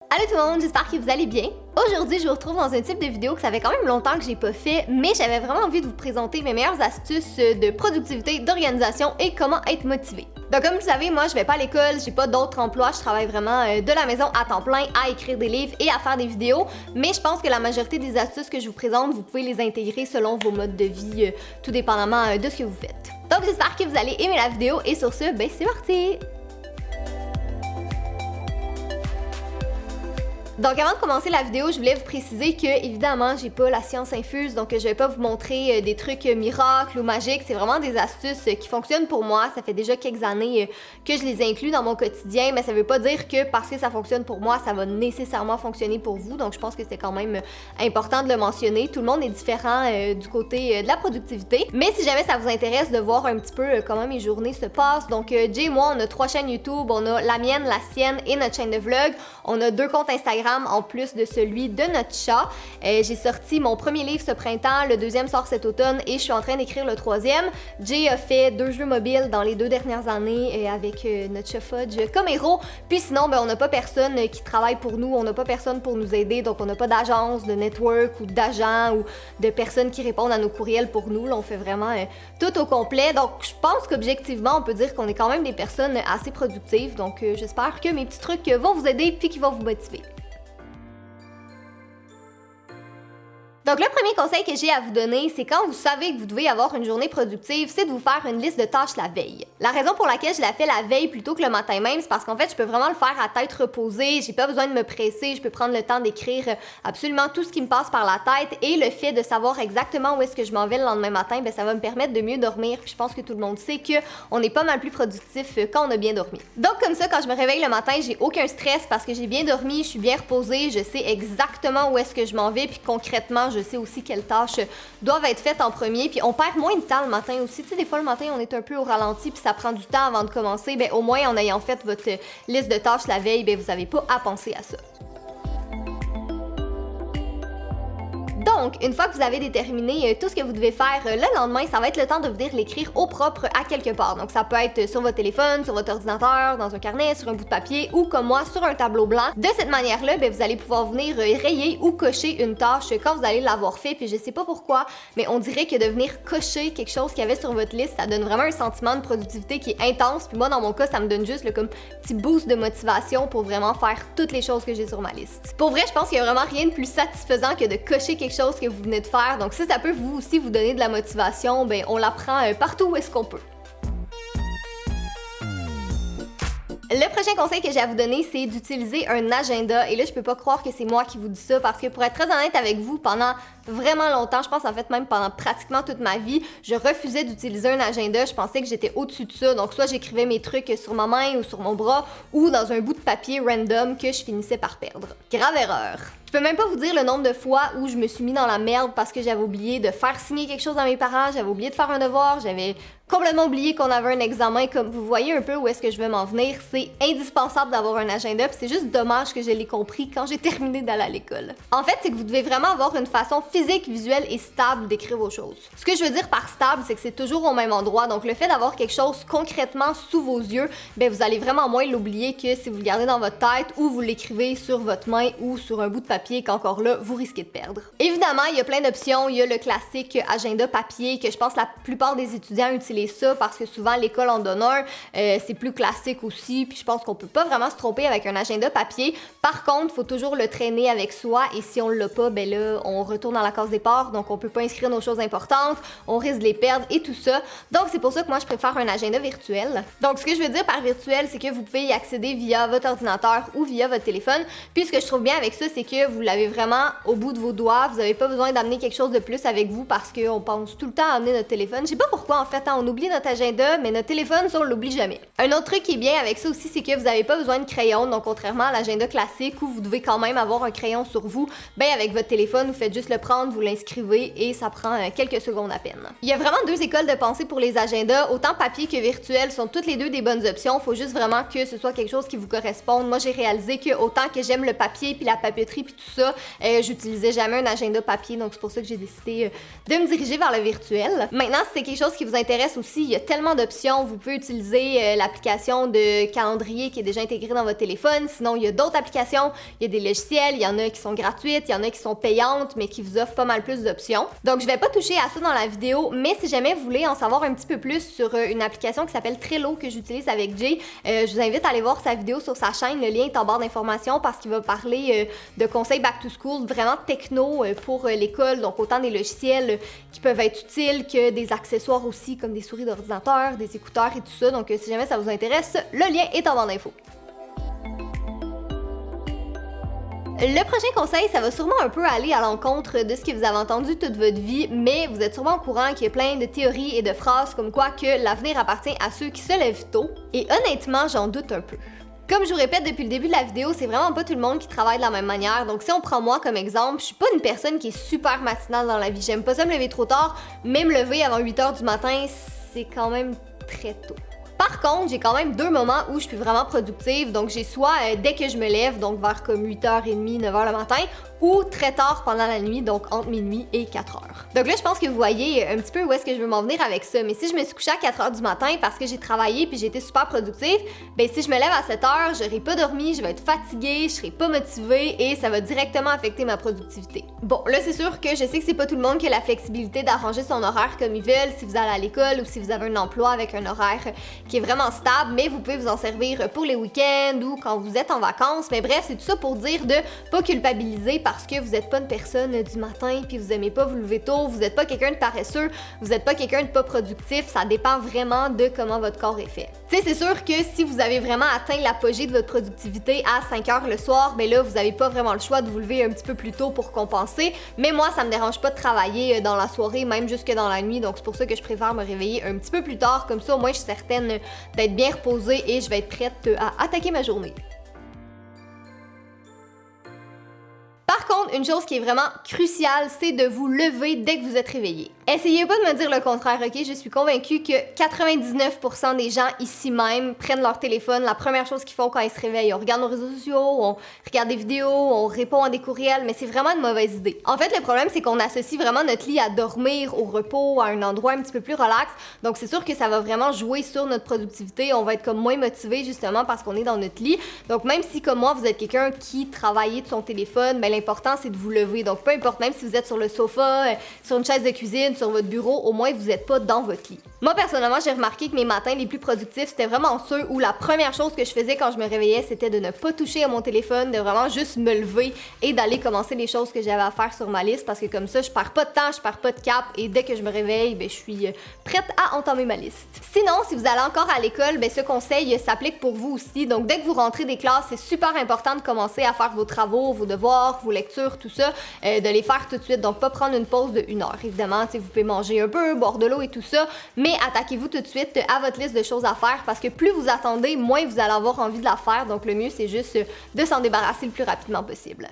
Allô tout le monde, j'espère que vous allez bien. Aujourd'hui, je vous retrouve dans un type de vidéo que ça fait quand même longtemps que j'ai pas fait, mais j'avais vraiment envie de vous présenter mes meilleures astuces de productivité, d'organisation et comment être motivé. Donc comme vous le savez, moi je vais pas à l'école, j'ai pas d'autre emploi, je travaille vraiment de la maison à temps plein à écrire des livres et à faire des vidéos, mais je pense que la majorité des astuces que je vous présente, vous pouvez les intégrer selon vos modes de vie, tout dépendamment de ce que vous faites. Donc j'espère que vous allez aimer la vidéo et sur ce, ben c'est parti! Donc avant de commencer la vidéo, je voulais vous préciser que évidemment, j'ai pas la science infuse, donc je vais pas vous montrer des trucs miracles ou magiques, c'est vraiment des astuces qui fonctionnent pour moi. Ça fait déjà quelques années que je les inclus dans mon quotidien, mais ça veut pas dire que parce que ça fonctionne pour moi, ça va nécessairement fonctionner pour vous. Donc je pense que c'est quand même important de le mentionner. Tout le monde est différent du côté de la productivité. Mais si jamais ça vous intéresse de voir un petit peu comment mes journées se passent, donc Jay et moi, on a 3 chaînes YouTube, on a la mienne, la sienne et notre chaîne de vlog. On a 2 comptes Instagram en plus de celui de notre chat. J'ai sorti mon premier livre ce printemps, le deuxième sort cet automne et je suis en train d'écrire le troisième. Jay a fait 2 jeux mobiles dans les 2 dernières années avec notre chat Fudge comme héros. Puis sinon, ben, on n'a pas personne qui travaille pour nous, on n'a pas personne pour nous aider, donc on n'a pas d'agence, de network ou d'agent ou de personnes qui répondent à nos courriels pour nous. Là, on fait vraiment tout au complet. Donc je pense qu'objectivement, on peut dire qu'on est quand même des personnes assez productives. Donc j'espère que mes petits trucs vont vous aider puis qu'ils vont vous motiver. Donc le premier conseil que j'ai à vous donner, c'est quand vous savez que vous devez avoir une journée productive, c'est de vous faire une liste de tâches la veille. La raison pour laquelle je la fais la veille plutôt que le matin même, c'est parce qu'en fait, je peux vraiment le faire à tête reposée, j'ai pas besoin de me presser, je peux prendre le temps d'écrire absolument tout ce qui me passe par la tête et le fait de savoir exactement où est-ce que je m'en vais le lendemain matin, ben ça va me permettre de mieux dormir. Puis je pense que tout le monde sait que on est pas mal plus productif quand on a bien dormi. Donc comme ça, quand je me réveille le matin, j'ai aucun stress parce que j'ai bien dormi, je suis bien reposée, je sais exactement où est-ce que je m'en vais, puis concrètement, je sais aussi quelles tâches doivent être faites en premier, puis on perd moins de temps le matin aussi. Tu sais, des fois le matin on est un peu au ralenti puis ça prend du temps avant de commencer. Ben au moins en ayant fait votre liste de tâches la veille, ben vous n'avez pas à penser à ça. Donc, une fois que vous avez déterminé tout ce que vous devez faire le lendemain, ça va être le temps de venir l'écrire au propre à quelque part. Donc, ça peut être sur votre téléphone, sur votre ordinateur, dans un carnet, sur un bout de papier ou comme moi, sur un tableau blanc. De cette manière-là, ben, vous allez pouvoir venir rayer ou cocher une tâche quand vous allez l'avoir fait. Puis je sais pas pourquoi, mais on dirait que de venir cocher quelque chose qu'il y avait sur votre liste, ça donne vraiment un sentiment de productivité qui est intense. Puis moi, dans mon cas, ça me donne juste le comme petit boost de motivation pour vraiment faire toutes les choses que j'ai sur ma liste. Pour vrai, je pense qu'il y a vraiment rien de plus satisfaisant que de cocher quelque chose que vous venez de faire. Donc si ça peut vous aussi vous donner de la motivation, ben on la prend partout où est-ce qu'on peut. Le prochain conseil que j'ai à vous donner, c'est d'utiliser un agenda. Et là, je peux pas croire que c'est moi qui vous dis ça parce que pour être très honnête avec vous, pendant vraiment longtemps, je pense en fait même pendant pratiquement toute ma vie, je refusais d'utiliser un agenda. Je pensais que j'étais au-dessus de ça. Donc soit j'écrivais mes trucs sur ma main ou sur mon bras ou dans un bout de papier random que je finissais par perdre. Grave erreur. Je peux même pas vous dire le nombre de fois où je me suis mis dans la merde parce que j'avais oublié de faire signer quelque chose à mes parents, j'avais oublié de faire un devoir, j'avais complètement oublié qu'on avait un examen. Comme vous voyez un peu où est-ce que je veux m'en venir, c'est indispensable d'avoir un agenda, puis c'est juste dommage que je l'ai compris quand j'ai terminé d'aller à l'école. En fait, c'est que vous devez vraiment avoir une façon physique, visuelle et stable d'écrire vos choses. Ce que je veux dire par stable, c'est que c'est toujours au même endroit, donc le fait d'avoir quelque chose concrètement sous vos yeux, ben vous allez vraiment moins l'oublier que si vous le gardez dans votre tête ou vous l'écrivez sur votre main ou sur un bout de papier qu'encore là, vous risquez de perdre. Évidemment, il y a plein d'options, il y a le classique agenda papier que je pense la plupart des étudiants utilisent ça parce que souvent l'école en donne un, c'est plus classique aussi, puis je pense qu'on peut pas vraiment se tromper avec un agenda papier. Par contre, faut toujours le traîner avec soi et si on l'a pas, ben là, on retourne dans la case départ, donc on peut pas inscrire nos choses importantes, on risque de les perdre et tout ça. Donc c'est pour ça que moi je préfère un agenda virtuel. Donc ce que je veux dire par virtuel, c'est que vous pouvez y accéder via votre ordinateur ou via votre téléphone. Puis ce que je trouve bien avec ça, c'est que vous l'avez vraiment au bout de vos doigts, vous avez pas besoin d'amener quelque chose de plus avec vous parce qu'on pense tout le temps à amener notre téléphone. Je sais pas pourquoi en fait, on oublie notre agenda, mais notre téléphone, ça on l'oublie jamais. Un autre truc qui est bien avec ça aussi, c'est que vous n'avez pas besoin de crayon, donc contrairement à l'agenda classique où vous devez quand même avoir un crayon sur vous, ben avec votre téléphone, vous faites juste le prendre, vous l'inscrivez et ça prend quelques secondes à peine. Il y a vraiment 2 écoles de pensée pour les agendas, autant papier que virtuel sont toutes les 2 des bonnes options, faut juste vraiment que ce soit quelque chose qui vous corresponde. Moi j'ai réalisé que autant que j'aime le papier puis la papeterie puis tout ça. J'utilisais jamais un agenda papier, donc c'est pour ça que j'ai décidé de me diriger vers le virtuel. Maintenant, si c'est quelque chose qui vous intéresse aussi, il y a tellement d'options. Vous pouvez utiliser l'application de calendrier qui est déjà intégrée dans votre téléphone. Sinon, il y a d'autres applications. Il y a des logiciels, il y en a qui sont gratuites, il y en a qui sont payantes, mais qui vous offrent pas mal plus d'options. Donc, je vais pas toucher à ça dans la vidéo, mais si jamais vous voulez en savoir un petit peu plus sur une application qui s'appelle Trello que j'utilise avec Jay, je vous invite à aller voir sa vidéo sur sa chaîne. Le lien est en barre d'informations parce qu'il va parler de conseils back to school, vraiment techno pour l'école, donc autant des logiciels qui peuvent être utiles que des accessoires aussi comme des souris d'ordinateur, des écouteurs et tout ça. Donc, si jamais ça vous intéresse, le lien est en barre d'infos. Le prochain conseil, ça va sûrement un peu aller à l'encontre de ce que vous avez entendu toute votre vie, mais vous êtes sûrement au courant qu'il y a plein de théories et de phrases comme quoi que l'avenir appartient à ceux qui se lèvent tôt. Et honnêtement, j'en doute un peu. Comme je vous répète depuis le début de la vidéo, c'est vraiment pas tout le monde qui travaille de la même manière. Donc si on prend moi comme exemple, je suis pas une personne qui est super matinale dans la vie. J'aime pas ça me lever trop tard, mais me lever avant 8h du matin, c'est quand même très tôt. Par contre, j'ai quand même 2 moments où je suis vraiment productive. Donc, j'ai soit dès que je me lève, donc vers comme 8h30, 9h le matin, ou très tard pendant la nuit, donc entre minuit et 4h. Donc là, je pense que vous voyez un petit peu où est-ce que je veux m'en venir avec ça. Mais si je me suis couchée à 4h du matin parce que j'ai travaillé puis j'ai été super productive, ben si je me lève à 7h, j'aurai pas dormi, je vais être fatiguée, je serai pas motivée et ça va directement affecter ma productivité. Bon, là, c'est sûr que je sais que c'est pas tout le monde qui a la flexibilité d'arranger son horaire comme ils veulent, si vous allez à l'école ou si vous avez un emploi avec un horaire qui est vraiment stable, mais vous pouvez vous en servir pour les week-ends ou quand vous êtes en vacances. Mais bref, c'est tout ça pour dire de pas culpabiliser parce que vous n'êtes pas une personne du matin puis vous aimez pas vous lever tôt, vous n'êtes pas quelqu'un de paresseux, vous n'êtes pas quelqu'un de pas productif, ça dépend vraiment de comment votre corps est fait. Tu sais, c'est sûr que si vous avez vraiment atteint l'apogée de votre productivité à 5h le soir, ben là, vous n'avez pas vraiment le choix de vous lever un petit peu plus tôt pour compenser. Mais moi, ça me dérange pas de travailler dans la soirée, même jusque dans la nuit, donc c'est pour ça que je préfère me réveiller un petit peu plus tard, comme ça au moins je suis certaine d'être bien reposée et je vais être prête à attaquer ma journée. Par contre, une chose qui est vraiment cruciale, c'est de vous lever dès que vous êtes réveillé. Essayez pas de me dire le contraire, ok? Je suis convaincue que 99% des gens ici même prennent leur téléphone, la première chose qu'ils font quand ils se réveillent. On regarde nos réseaux sociaux, on regarde des vidéos, on répond à des courriels, mais c'est vraiment une mauvaise idée. En fait, le problème, c'est qu'on associe vraiment notre lit à dormir, au repos, à un endroit un petit peu plus relax. Donc, c'est sûr que ça va vraiment jouer sur notre productivité. On va être comme moins motivé justement parce qu'on est dans notre lit. Donc, même si comme moi, vous êtes quelqu'un qui travaille de son téléphone, ben l'important, c'est de vous lever. Donc, peu importe, même si vous êtes sur le sofa, sur une chaise de cuisine, sur votre bureau, au moins vous n'êtes pas dans votre lit. Moi, personnellement, j'ai remarqué que mes matins les plus productifs, c'était vraiment ceux où la première chose que je faisais quand je me réveillais, c'était de ne pas toucher à mon téléphone, de vraiment juste me lever et d'aller commencer les choses que j'avais à faire sur ma liste parce que comme ça, je perds pas de temps, je perds pas de cap et dès que je me réveille, ben, je suis prête à entamer ma liste. Sinon, si vous allez encore à l'école, ben, ce conseil s'applique pour vous aussi. Donc, dès que vous rentrez des classes, c'est super important de commencer à faire vos travaux, vos devoirs, vos lectures, tout ça, de les faire tout de suite. Donc, pas prendre une pause de 1 heure. Évidemment, vous pouvez manger un peu, boire de l'eau et tout ça, mais attaquez-vous tout de suite à votre liste de choses à faire parce que plus vous attendez, moins vous allez avoir envie de la faire. Donc, le mieux, c'est juste de s'en débarrasser le plus rapidement possible.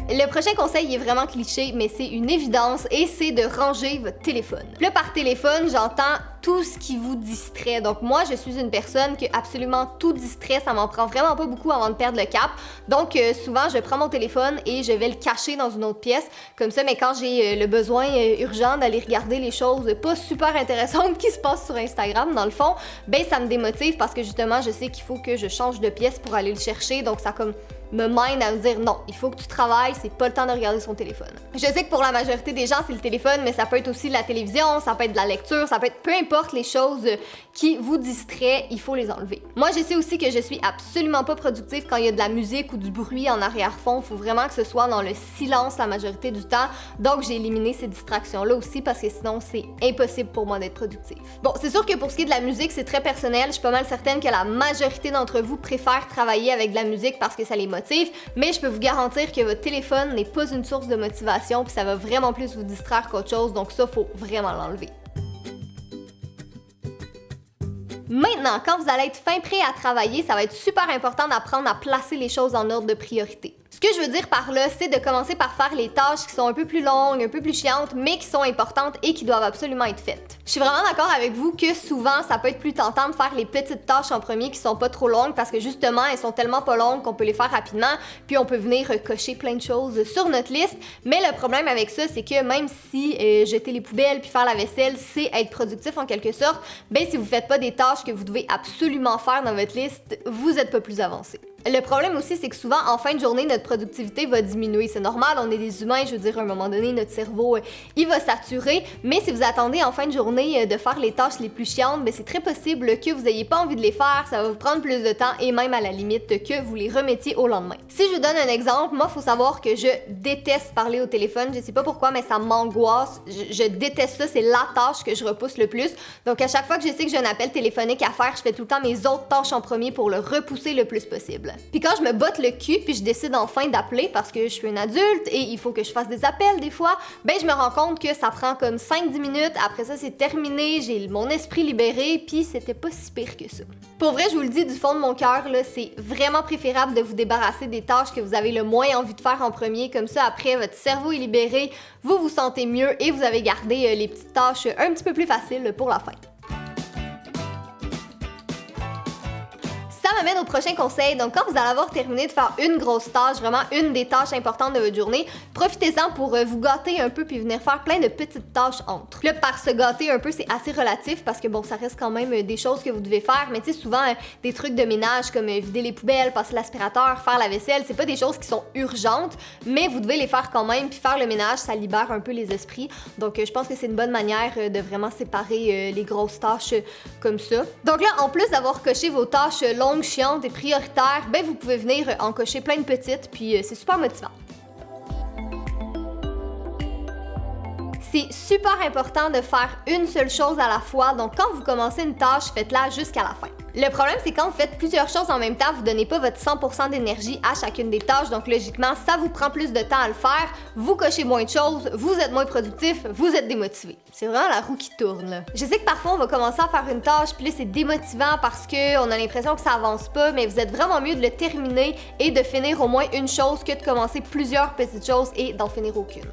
Le prochain conseil est vraiment cliché, mais c'est une évidence et c'est de ranger votre téléphone. Là, par téléphone, j'entends tout ce qui vous distrait. Donc moi, je suis une personne que absolument tout distrait, ça m'en prend vraiment pas beaucoup avant de perdre le cap. Donc souvent, je prends mon téléphone et je vais le cacher dans une autre pièce. Comme ça, mais quand j'ai le besoin urgent d'aller regarder les choses pas super intéressantes qui se passent sur Instagram, dans le fond, ben ça me démotive parce que justement, je sais qu'il faut que je change de pièce pour aller le chercher. Donc ça comme me mine à me dire non, il faut que tu travailles, c'est pas le temps de regarder son téléphone. Je sais que pour la majorité des gens, c'est le téléphone, mais ça peut être aussi la télévision, ça peut être de la lecture, ça peut être peu importe les choses qui vous distraient, il faut les enlever. Moi, je sais aussi que je suis absolument pas productive quand il y a de la musique ou du bruit en arrière-fond. Il faut vraiment que ce soit dans le silence la majorité du temps. Donc, j'ai éliminé ces distractions-là aussi parce que sinon, c'est impossible pour moi d'être productive. Bon, c'est sûr que pour ce qui est de la musique, c'est très personnel. Je suis pas mal certaine que la majorité d'entre vous préfèrent travailler avec de la musique parce que ça les motive. Mais je peux vous garantir que votre téléphone n'est pas une source de motivation puis ça va vraiment plus vous distraire qu'autre chose, donc ça, faut vraiment l'enlever. Maintenant, quand vous allez être fin prêt à travailler, ça va être super important d'apprendre à placer les choses en ordre de priorité. Ce que je veux dire par là, c'est de commencer par faire les tâches qui sont un peu plus longues, un peu plus chiantes, mais qui sont importantes et qui doivent absolument être faites. Je suis vraiment d'accord avec vous que souvent, ça peut être plus tentant de faire les petites tâches en premier qui sont pas trop longues parce que justement, elles sont tellement pas longues qu'on peut les faire rapidement, puis on peut venir cocher plein de choses sur notre liste. Mais le problème avec ça, c'est que même si jeter les poubelles puis faire la vaisselle, c'est être productif en quelque sorte, ben si vous faites pas des tâches que vous devez absolument faire dans votre liste, vous êtes pas plus avancé. Le problème aussi, c'est que souvent, en fin de journée, notre productivité va diminuer. C'est normal, on est des humains, je veux dire, à un moment donné, notre cerveau, il va saturer. Mais si vous attendez en fin de journée de faire les tâches les plus chiantes, ben c'est très possible que vous n'ayez pas envie de les faire, ça va vous prendre plus de temps et même à la limite que vous les remettiez au lendemain. Si je vous donne un exemple, moi, il faut savoir que je déteste parler au téléphone. Je sais pas pourquoi, mais ça m'angoisse. Je déteste ça, c'est la tâche que je repousse le plus. Donc, à chaque fois que je sais que j'ai un appel téléphonique à faire, je fais tout le temps mes autres tâches en premier pour le repousser le plus possible. Puis quand je me botte le cul puis je décide enfin d'appeler parce que je suis une adulte et il faut que je fasse des appels des fois, ben je me rends compte que ça prend comme 5-10 minutes, après ça c'est terminé, j'ai mon esprit libéré puis c'était pas si pire que ça. Pour vrai, je vous le dis du fond de mon cœur, là, c'est vraiment préférable de vous débarrasser des tâches que vous avez le moins envie de faire en premier, comme ça après votre cerveau est libéré, vous vous sentez mieux et vous avez gardé les petites tâches un petit peu plus faciles pour la fin. Ça m'amène au prochain conseil. Donc, quand vous allez avoir terminé de faire une grosse tâche, vraiment une des tâches importantes de votre journée, profitez-en pour vous gâter un peu puis venir faire plein de petites tâches entre. Là, par se gâter un peu, c'est assez relatif parce que bon, ça reste quand même des choses que vous devez faire, mais tu sais, souvent, des trucs de ménage comme vider les poubelles, passer l'aspirateur, faire la vaisselle, c'est pas des choses qui sont urgentes, mais vous devez les faire quand même puis faire le ménage, ça libère un peu les esprits. Donc, je pense que c'est une bonne manière de vraiment séparer les grosses tâches comme ça. Donc là, en plus d'avoir coché vos tâches longues, chiantes et prioritaires, ben vous pouvez venir en cocher plein de petites, puis c'est super motivant. C'est super important de faire une seule chose à la fois, donc quand vous commencez une tâche, faites-la jusqu'à la fin. Le problème, c'est quand vous faites plusieurs choses en même temps, vous donnez pas votre 100% d'énergie à chacune des tâches, donc logiquement, ça vous prend plus de temps à le faire, vous cochez moins de choses, vous êtes moins productif, vous êtes démotivé. C'est vraiment la roue qui tourne, là. Je sais que parfois, on va commencer à faire une tâche, puis là, c'est démotivant parce qu'on a l'impression que ça avance pas, mais vous êtes vraiment mieux de le terminer et de finir au moins une chose que de commencer plusieurs petites choses et d'en finir aucune.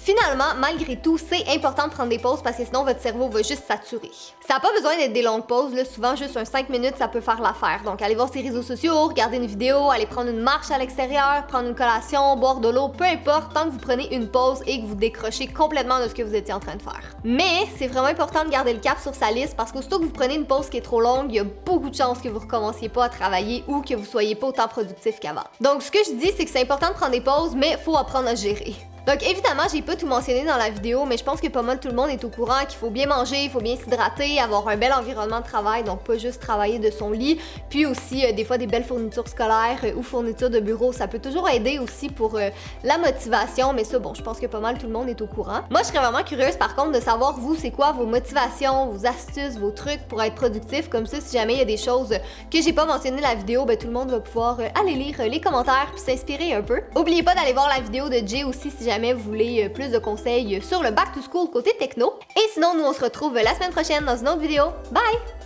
Finalement, malgré tout, c'est important de prendre des pauses parce que sinon votre cerveau va juste saturer. Ça n'a pas besoin d'être des longues pauses, là, souvent juste un 5 minutes, ça peut faire l'affaire. Donc allez voir ses réseaux sociaux, regarder une vidéo, aller prendre une marche à l'extérieur, prendre une collation, boire de l'eau, peu importe, tant que vous prenez une pause et que vous décrochez complètement de ce que vous étiez en train de faire. Mais c'est vraiment important de garder le cap sur sa liste parce qu'aussitôt que vous prenez une pause qui est trop longue, il y a beaucoup de chances que vous recommenciez pas à travailler ou que vous soyez pas autant productif qu'avant. Donc ce que je dis, c'est que c'est important de prendre des pauses, mais faut apprendre à gérer. Donc évidemment, j'ai pas tout mentionné dans la vidéo, mais je pense que pas mal tout le monde est au courant qu'il faut bien manger, il faut bien s'hydrater, avoir un bel environnement de travail, donc pas juste travailler de son lit, puis aussi des fois des belles fournitures scolaires ou fournitures de bureau, ça peut toujours aider aussi pour la motivation, mais ça bon, je pense que pas mal tout le monde est au courant. Moi, je serais vraiment curieuse par contre de savoir vous, c'est quoi vos motivations, vos astuces, vos trucs pour être productif, comme ça si jamais il y a des choses que j'ai pas mentionnées dans la vidéo, ben tout le monde va pouvoir aller lire les commentaires puis s'inspirer un peu. Oubliez pas d'aller voir la vidéo de Jay aussi si jamais vous voulez plus de conseils sur le back to school côté techno. Et sinon, nous on se retrouve la semaine prochaine dans une autre vidéo. Bye!